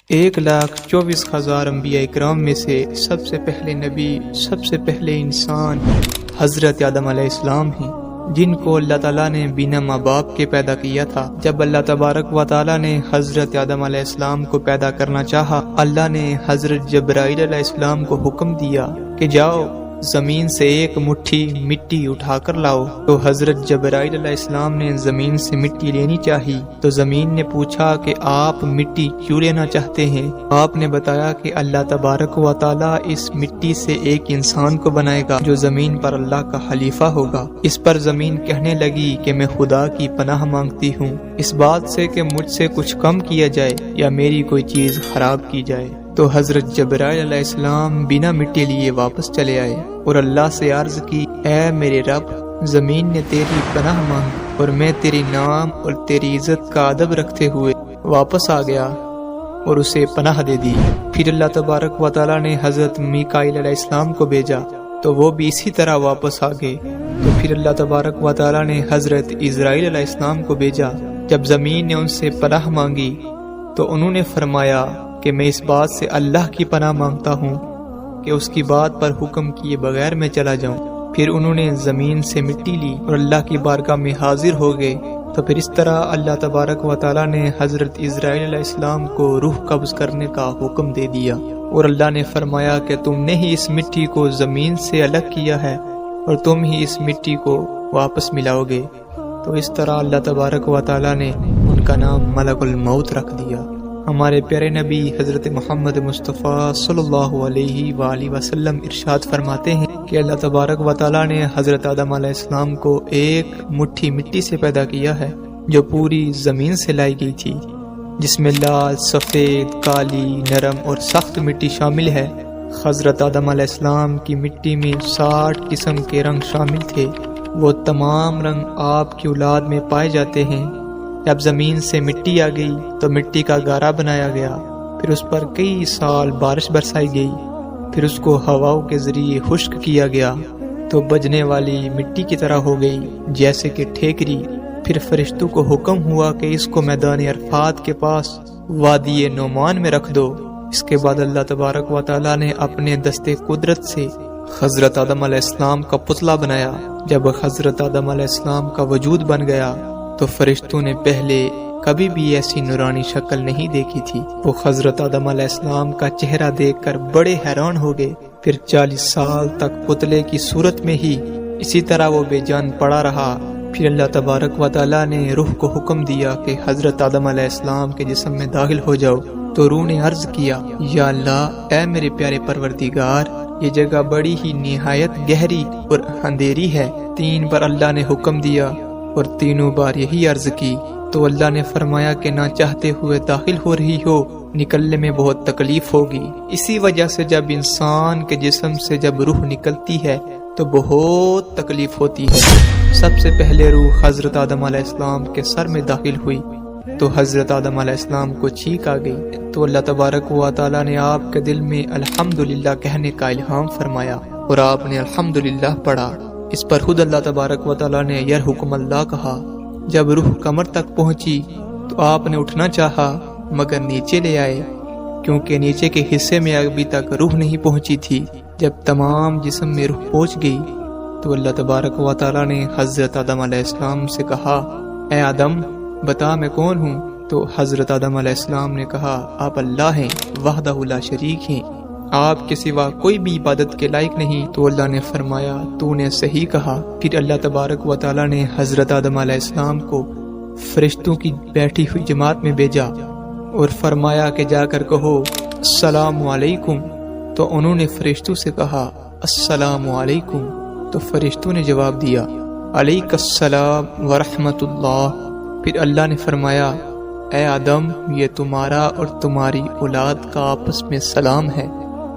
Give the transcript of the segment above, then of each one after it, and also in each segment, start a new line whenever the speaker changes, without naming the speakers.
1,24,000 انبیاء اکرام میں سے سب سے پہلے نبی، سب سے پہلے انسان حضرت آدم علیہ السلام ہیں، جن کو اللہ تعالیٰ نے بنا ماں باپ کے پیدا کیا تھا۔ جب اللہ تبارک و تعالیٰ نے حضرت آدم علیہ السلام کو پیدا کرنا چاہا، اللہ نے حضرت جبرائیل علیہ السلام کو حکم دیا کہ جاؤ زمین سے ایک مٹھی مٹی اٹھا کر لاؤ۔ تو حضرت جبرائیل علیہ السلام نے زمین سے مٹی لینی چاہی تو زمین نے پوچھا کہ آپ مٹی کیوں لینا چاہتے ہیں؟ آپ نے بتایا کہ اللہ تبارک و تعالیٰ اس مٹی سے ایک انسان کو بنائے گا جو زمین پر اللہ کا خلیفہ ہوگا۔ اس پر زمین کہنے لگی کہ میں خدا کی پناہ مانگتی ہوں اس بات سے کہ مجھ سے کچھ کم کیا جائے یا میری کوئی چیز خراب کی جائے۔ تو حضرت جبرائیل علیہ السلام بنا مٹی لیے واپس چلے آئے اور اللہ سے عرض کی، اے میرے رب، زمین نے تیری پناہ مانگی اور میں تیری نام اور تیری عزت کا ادب رکھتے ہوئے واپس آ گیا اور اسے پناہ دے دی۔ پھر اللہ تبارک و تعالیٰ نے حضرت میکائیل علیہ السلام کو بھیجا تو وہ بھی اسی طرح واپس آ گئے۔ تو پھر اللہ تبارک و تعالیٰ نے حضرت اسرائیل علیہ السلام کو بھیجا۔ جب زمین نے ان سے پناہ مانگی تو انہوں نے فرمایا کہ میں اس بات سے اللہ کی پناہ مانگتا ہوں کہ اس کی بات پر حکم کیے بغیر میں چلا جاؤں۔ پھر انہوں نے زمین سے مٹی لی اور اللہ کی بارگاہ میں حاضر ہو گئے۔ تو پھر اس طرح اللہ تبارک و تعالیٰ نے حضرت اسرائیل علیہ السلام کو روح قبض کرنے کا حکم دے دیا اور اللہ نے فرمایا کہ تم نے ہی اس مٹی کو زمین سے الگ کیا ہے اور تم ہی اس مٹی کو واپس ملاؤ گے۔ تو اس طرح اللہ تبارک و تعالیٰ نے ان کا نام ملک الموت رکھ دیا۔ ہمارے پیارے نبی حضرت محمد مصطفیٰ صلی اللہ علیہ وآلہ وسلم ارشاد فرماتے ہیں کہ اللہ تبارک و تعالیٰ نے حضرت آدم علیہ السلام کو ایک مٹھی مٹی سے پیدا کیا ہے جو پوری زمین سے لائی گئی تھی، جس میں لال، سفید، کالی، نرم اور سخت مٹی شامل ہے۔ حضرت آدم علیہ السلام کی مٹی میں 60 قسم کے رنگ شامل تھے۔ وہ تمام رنگ آپ کی اولاد میں پائے جاتے ہیں۔ جب زمین سے مٹی آ گئی تو مٹی کا گارا بنایا گیا، پھر اس پر کئی سال بارش برسائی گئی، پھر اس کو ہواؤں کے ذریعے خشک کیا گیا تو بجنے والی مٹی کی طرح ہو گئی جیسے کہ ٹھیکری۔ پھر فرشتوں کو حکم ہوا کہ اس کو میدان عرفات کے پاس وادی نعمان میں رکھ دو۔ اس کے بعد اللہ تبارک و تعالیٰ نے اپنے دستے قدرت سے حضرت آدم علیہ السلام کا پتلا بنایا۔ جب حضرت آدم علیہ السلام کا وجود بن گیا تو فرشتوں نے پہلے کبھی بھی ایسی نورانی شکل نہیں دیکھی تھی۔ وہ حضرت آدم علیہ السلام کا چہرہ دیکھ کر بڑے حیران ہو گئے۔ پھر 40 سال تک پتلے کی صورت میں ہی اسی طرح وہ بے جان پڑا رہا۔ پھر اللہ تبارک و تعالیٰ نے روح کو حکم دیا کہ حضرت آدم علیہ السلام کے جسم میں داخل ہو جاؤ۔ تو روح نے عرض کیا، یا اللہ، اے میرے پیارے پروردگار، یہ جگہ بڑی ہی نہایت گہری اور اندھیری ہے۔ 3 بار اللہ نے حکم دیا اور تینوں بار یہی عرض کی تو اللہ نے فرمایا کہ نہ چاہتے ہوئے داخل ہو رہی ہو، نکلنے میں بہت تکلیف ہوگی۔ اسی وجہ سے جب انسان کے جسم سے جب روح نکلتی ہے تو بہت تکلیف ہوتی ہے۔ سب سے پہلے روح حضرت آدم علیہ السلام کے سر میں داخل ہوئی تو حضرت آدم علیہ السلام کو چھینک آ گئی۔ تو اللہ تبارک و تعالیٰ نے آپ کے دل میں الحمدللہ کہنے کا الہام فرمایا اور آپ نے الحمدللہ پڑھا۔ اس پر خود اللہ تبارک و تعالیٰ نے یرحمکم اللہ کہا۔ جب روح کمر تک پہنچی تو آپ نے اٹھنا چاہا مگر نیچے لے آئے، کیونکہ نیچے کے حصے میں ابھی تک روح نہیں پہنچی تھی۔ جب تمام جسم میں روح پہنچ گئی تو اللہ تبارک و تعالیٰ نے حضرت آدم علیہ السلام سے کہا، اے آدم، بتا میں کون ہوں؟ تو حضرت آدم علیہ السلام نے کہا، آپ اللہ ہیں، وحدہ لا شریک ہیں، آپ کے سوا کوئی بھی عبادت کے لائق نہیں۔ تو اللہ نے فرمایا، تو نے صحیح کہا۔ پھر اللہ تبارک و تعالیٰ نے حضرت آدم علیہ السلام کو فرشتوں کی بیٹھی ہوئی جماعت میں بھیجا اور فرمایا کہ جا کر کہو السلام علیکم۔ تو انہوں نے فرشتوں سے کہا السلام علیکم، تو فرشتوں نے جواب دیا علیک السلام ورحمۃ اللہ۔ پھر اللہ نے فرمایا، اے آدم، یہ تمہارا اور تمہاری اولاد کا آپس میں سلام ہے۔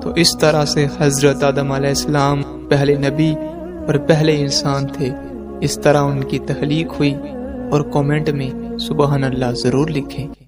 تو اس طرح سے حضرت آدم علیہ السلام پہلے نبی اور پہلے انسان تھے۔ اس طرح ان کی تخلیق ہوئی۔ اور کومنٹ میں سبحان اللہ ضرور لکھیں۔